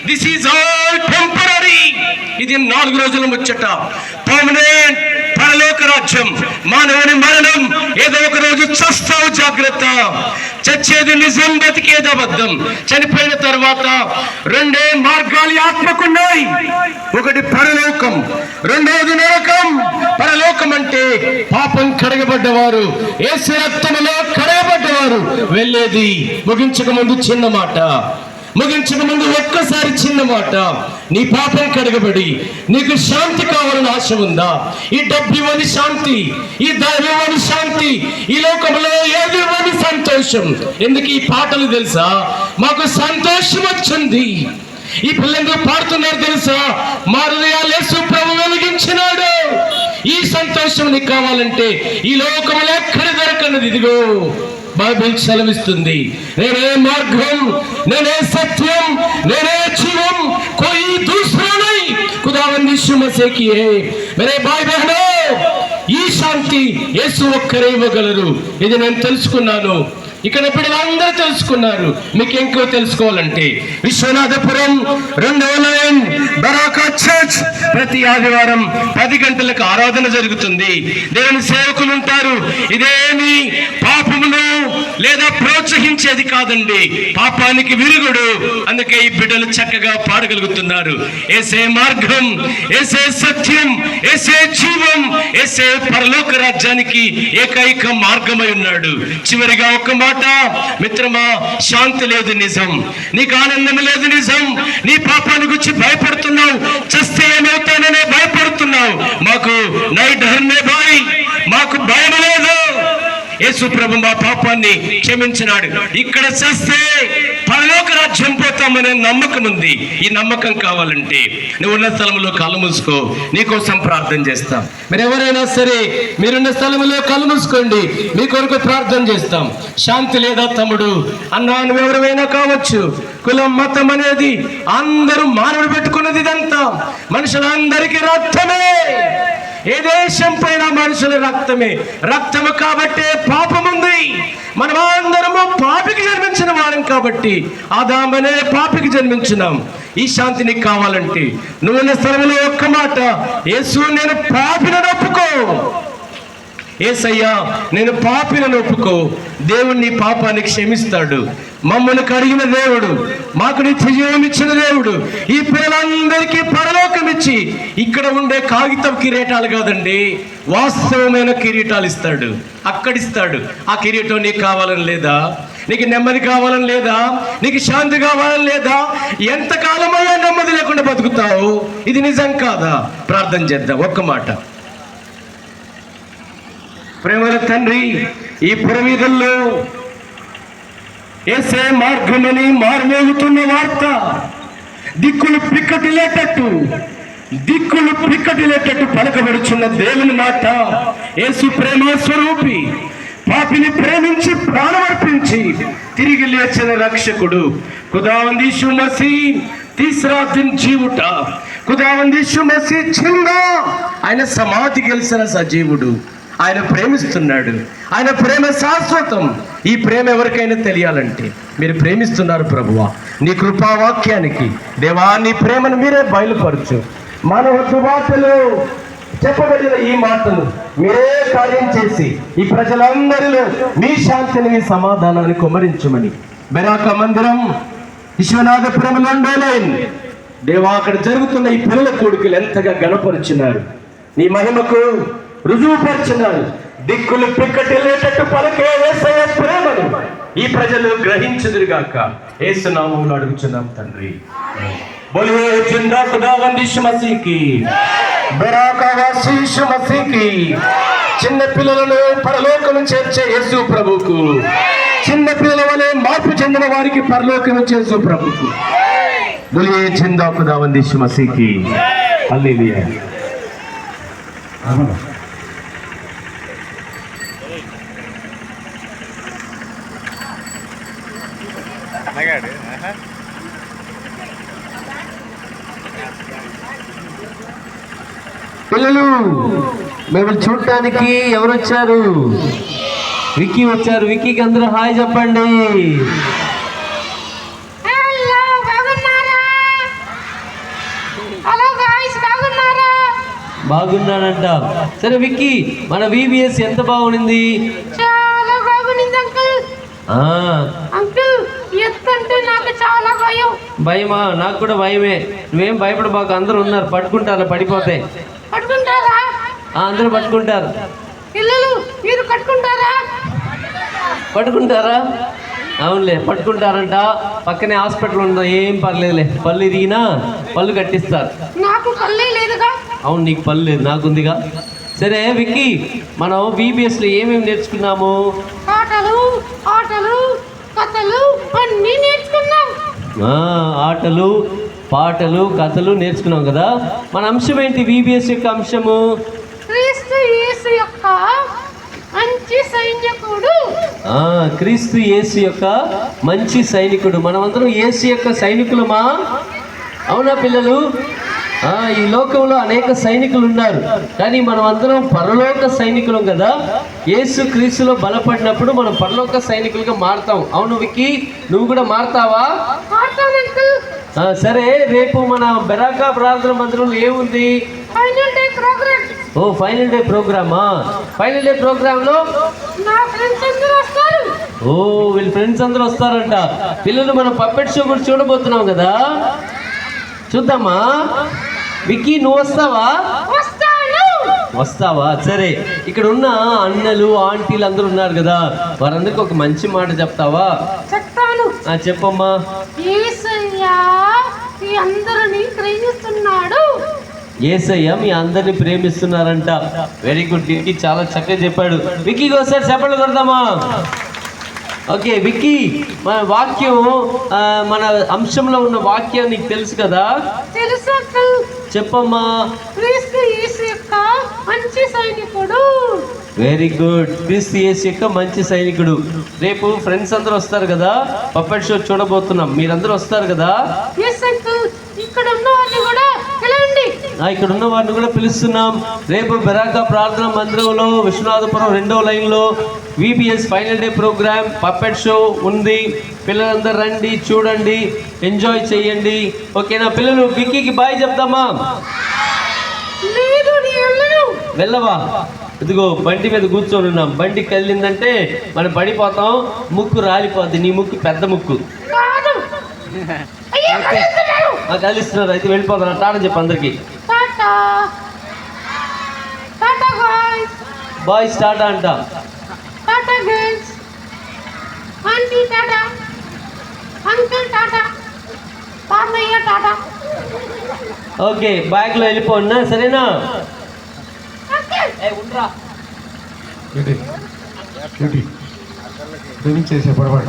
This is all temporary. ఇది 4 రోజుల ముచ్చట. పర్మనెంట్ పరలోక రాజ్యం. మానవుని మరణం, ఏదో ఒక రోజు చస్తావు, జాగ్రత్త. చచ్చేది నిజం, బతికేది అబద్ధం. చనిపోయిన తర్వాత 2 మార్గాలు ఆత్మకున్నాయి. ఒకటి పరలోకం, రెండవది నరకం. పరలోకం అంటే పాపం కడగబడ్డవారు, యేసు రక్తములో కడగబడ్డవారు వెళ్ళేది. ముగించక ముందు చిన్న మాట, ముగించక ముందు ఒక్కసారి చిన్న మాట. నీ పాపం కడగబడి నీకు శాంతి కావాలని ఆశ ఉందా? ఈ డబ్బు ఇవ్వని శాంతి, ఈ ధైర్యం ఇవ్వని శాంతి, ఈ లోకంలో ఏది ఇవ్వని సంతోషం. ఎందుకు ఈ పాటలు తెలుసా? మాకు సంతోషం వచ్చింది. ఈ పిల్లలు పాడుతున్నారు తెలుసా? మా హృదయాలు యేసు ప్రభు వెలిగించినాడు. ఈ సంతోషం నీకు కావాలంటే ఈ లోకంలో ఎక్కడ దొరకనది. ఇదిగో బైబిల్ సెలవిస్తుంది, నేనే మార్గం, నేనే సత్యం, నేనే జీవం, కోయి दूसरा नहीं खुदावंद यीशु मसीह की है। मेरे भाई बहनों, ఈ శాంతి యేసు ఒక్కరే ఇవ్వగలరు. ఇది నేను తెలుసుకున్నాను. ఇక్కడ పిల్లలందరూ తెలుసుకున్నారు. మీకు ఇంకో తెలుసుకోవాలంటే విశ్వనాథపురం 2వ లైన్ బరాకా చర్చ్ ప్రతి ఆదివారం 10 గంటలకు ఆరాధన జరుగుతుంది. దేవుని సేవకులు ఉంటారు. ఇదేమి పాపమును లేదా ప్రోత్సహించేది కాదండి, పాపానికి విరుగుడు. అందుకే ఈ బిడ్డలు చక్కగా పాడగలుగుతున్నారు. యేసే మార్గం, యేసే సత్యం, యేసే జీవం, యేసే పరలోక రాజ్యానికి ఏకైక మార్గమై ఉన్నాడు. చివరిగా ఒక మాట మిత్రమా, శాంతి లేదు నిజం, నీకు ఆనందం లేదు నిజం. నీ పాపాన్ని గురించి భయపడుతున్నావు, చస్తే ఏమవుతాననే భయపడుతున్నావు. మాకు నైట్ హర్నే భాయ్, మాకు భయం లేదు. యేసు ప్రభు మా పాపాన్ని క్షమించినాడు. ఇక్కడ చస్తే పరలోక రాజ్యం పోతామనే నమ్మకం ఉంది. ఈ నమ్మకం కావాలంటే నువ్వు ఉన్న స్థలంలో కళ్ళు మూసుకో, నీకోసం ప్రార్థన చేస్తాం. మీరు ఎవరైనా సరే మీరున్న స్థలంలో కళ్ళు మూసుకోండి, మీ కొరకు ప్రార్థన చేస్తాం. శాంతి లేదా తమ్ముడు, అన్నా నువ్వు ఎవరైనా కావచ్చు. కులం మతం అనేది అందరూ మానవుడు పెట్టుకున్నది. ఇదంతా మనుషులందరికీ రక్తమే. ఏ దేశం పైన మనుషుల రక్తమే. రక్తము కాబట్టే పాపం ఉంది. మనం అందరము పాపికి జన్మించిన వారం కాబట్టి ఆదామనే పాపికి జన్మించినాం. ఈ శాంతి నీకు కావాలంటే నువ్వున్న స్థలంలో ఒక్క మాట, యేసు నేను పాపినని ఒప్పుకో. యేసయ్యా నేను పాపినని ఒప్పుకో. దేవుడు నీ పాపాన్ని క్షమిస్తాడు. మమ్మల్ని కడిగిన దేవుడు, మాకు నిత్య జీవం ఇచ్చిన దేవుడు, ఈ పిల్లలందరికీ పరలోకం ఇచ్చి ఇక్కడ ఉండే కాగితం కిరీటాలు కాదండి, వాస్తవమైన కిరీటాలు ఇస్తాడు. అక్కడిస్తాడు. ఆ కిరీటం నీకు కావాలని లేదా? నీకు నెమ్మది కావాలని లేదా? నీకు శాంతి కావాలని లేదా? ఎంతకాలమయ్యా నెమ్మది లేకుండా బతుకుతావు? ఇది నిజం కాదా? ప్రార్థన చేద్దాం. ఒక్క మాట. ప్రేమల తండ్రి, ఈ పురవీధుల్లో యేసే మార్గమని మారుమోగుతున్న వార్త దిక్కులు పిక్కటిలేటట్టు పలకబడుచున్న దేవుని మాట. యేసు ప్రేమ స్వరూపి, పాపిని ప్రేమించి ప్రాణమర్పించి తిరిగి లేచిన రక్షకుడు. खुदावंद यीशु मसीह तीसरा दिन जी उठा. खुदावंद यीशु मसीह చిందా. ఆయన సమాధి గెలిచిన సజీవుడు. ఆయన ప్రేమిస్తున్నాడు. ఆయన ప్రేమ శాశ్వతం. ఈ ప్రేమ ఎవరికైనా తెలియాలంటే మీరు ప్రేమిస్తున్నారు ప్రభువా, నీ కృపావాక్యానికి దేవా నీ ప్రేమను మీరే బయలుపరచు. మానవ దుబాటలో చెప్పబడిన ఈ మాటలు మీరే కార్యం చేసి ఈ ప్రజలందరిలో మీ శాంతిని, మీ సమాధానాన్ని కుమరించమని బెరాక మందిరం విశ్వనాథపురం 2వ లైన్ దేవా అక్కడ జరుగుతున్న ఈ పిల్లల కొడుకులు ఎంతగా గణపరుచున్నారు, నీ మహిమకు రుజువుపరిచినారు. దిక్కులు పిక్కటిల్లేటట్టు పలికే యేసయ్య ప్రేమను ఈ ప్రజలు గ్రహించుదురుగాక. యేసు నామములో అడుగుచున్నాం తండ్రి. बोलिए जिंदा खुदावंद यीशु मसीह की, బెరాకా వాసి యీశు మసీహ్కి. చిన్న పిల్లలను పరలోకము చేర్చే యేసు ప్రభుకు, చిన్న పిల్లల వలె మార్పు చెందిన వారికి పరలోకము చేర్చే ప్రభుకు. बोलिए जिंदा खुदावंद यीशु मसीह की. హల్లెలూయా. పిల్లలు మేము చూడటానికి ఎవరు వచ్చారు? విక్కీ వచ్చారు. విక్కీకి అందరూ హాయ్ చెప్పండి. బాగున్నాడంట. సరే విక్కీ, మన విబిఎస్ ఎంత బాగుంది? చాలా బాగుంది అంకుల్. అంకుల్ ఎత్తంటే నాకు చాలా భయం. భయమా? నాకు కూడా భయమే. నువ్వేం భయపడబాకు, అందరూ ఉన్నారు, పట్టుకుంటారు, పడిపోతే. పట్టుకుంటారా? అందరూ పట్టుకుంటారు. పిల్లలు మీరు కట్టుకుంటారా? పట్టుకుంటారా? అవునులే, పట్టుకుంటారంట. పక్కనే హాస్పిటల్ ఉందా, ఏం పర్లేదులే. పళ్ళు ఇరిగినా పళ్ళు కట్టిస్తారు. నాకు పల్లె లేదుగా. అవును, నీకు పళ్ళు లేదు, నాకుందిగా. సరే విక్కీ, మనం విబిఎస్లో ఏమేమి నేర్చుకున్నాము? ఆటలు ఆటలు కథలు అన్నీ నేర్చుకున్నాం. ఆటలు పాటలు కథలు నేర్చుకున్నాం కదా. మన అంశం ఏంటి? విబిఎస్ యొక్క అంశము క్రీస్తు యేసు యొక్క మంచి సైనికుడు. క్రీస్తు యేసు యొక్క మంచి సైనికుడు. మనమందరం యేసు యొక్క సైనికులమా? అవునా పిల్లలు? ఈ లోకంలో అనేక సైనికులు ఉన్నారు, కానీ మనం అందరం పరలోక సైనికులం కదా. యేసు క్రీస్తులో బలపడినప్పుడు మనం పరలోక సైనికులుగా మారుతాం. అవును విక్కీ, నువ్వు కూడా మారుతావా? సరే, రేపు మన బెరాకా ప్రార్థన మందిరంలో ఏముంది? Final day programme. Final day ప్రోగ్రామా? ఫైనల్ డే ప్రోగ్రామ్ లో నా ఫ్రెండ్స్ అందరూ వస్తారు. వీళ్ళ ఫ్రెండ్స్ అందరూ వస్తారంట. పిల్లలు, మనం పప్పెట్ షో కూడా చూడబోతున్నాం కదా, చూద్దామా? విక్కీ, నువ్వు వస్తావా? వస్తావా? సరే, ఇక్కడ ఉన్న అన్నలు ఆంటీలు అందరూ ఉన్నారు కదా, వారందరికి ఒక మంచి మాట చెప్తావా? చెప్తాను. చెప్పమ్మా. యేసయ్య మీ అందరిని ప్రేమిస్తున్నాడు. యేసయ్య మీ అందరిని ప్రేమిస్తున్నారంట. వెరీ గుడ్ విక్కీ, చాలా చక్కగా చెప్పాడు. విక్కీకి ఒకసారి చెప్పండి కొడదామా? ఓకే విక్కీ, మన వాక్యం, మన అంశంలో ఉన్న వాక్యం నీకు తెలుసు కదా? తెలుసు. చెప్పమ్మా. క్రీస్తు యేసు యొక్క మంచి సైనికుడు. వెరీ గుడ్, క్రీస్తు యేసు యొక్క మంచి సైనికుడు. రేపు ఫ్రెండ్స్ అందరూ వస్తారు కదా, పప్పెట్ షో చూడబోతున్నాం. మీరందరూ వస్తారు కదా? ఇక్కడ ఉన్న వారిని కూడా పిలవండి. ఇక్కడ ఉన్న వారిని కూడా పిలుస్తున్నాం. రేపు బెరాకా ప్రార్థన మందిరంలో విశ్వనాథపురం 2వ లైన్లో VBS final day program puppet show ఉంది. పిల్లలందరూ రండి, చూడండి, ఎంజాయ్ చేయండి. ఓకేనా పిల్లలు? విక్కీకి బాయ్ చెప్తామా? వెళ్ళవా? ఇదిగో బండి మీద కూర్చొని ఉన్నాం. బండి కదిలిందంటే మనం పడిపోతాం, ముక్కు రాలిపోద్ది. నీ ముక్కు పెద్ద ముక్కు. కలిస్తున్నారు, అయితే వెళ్ళిపోతాను. టాటా చెప్పు అందరికి. బాయ్స్ టాటా అంట. ఓకే, బ్యాగ్లో వెళ్ళిపోన్నా, సరేనా? చేసే పొరపాటు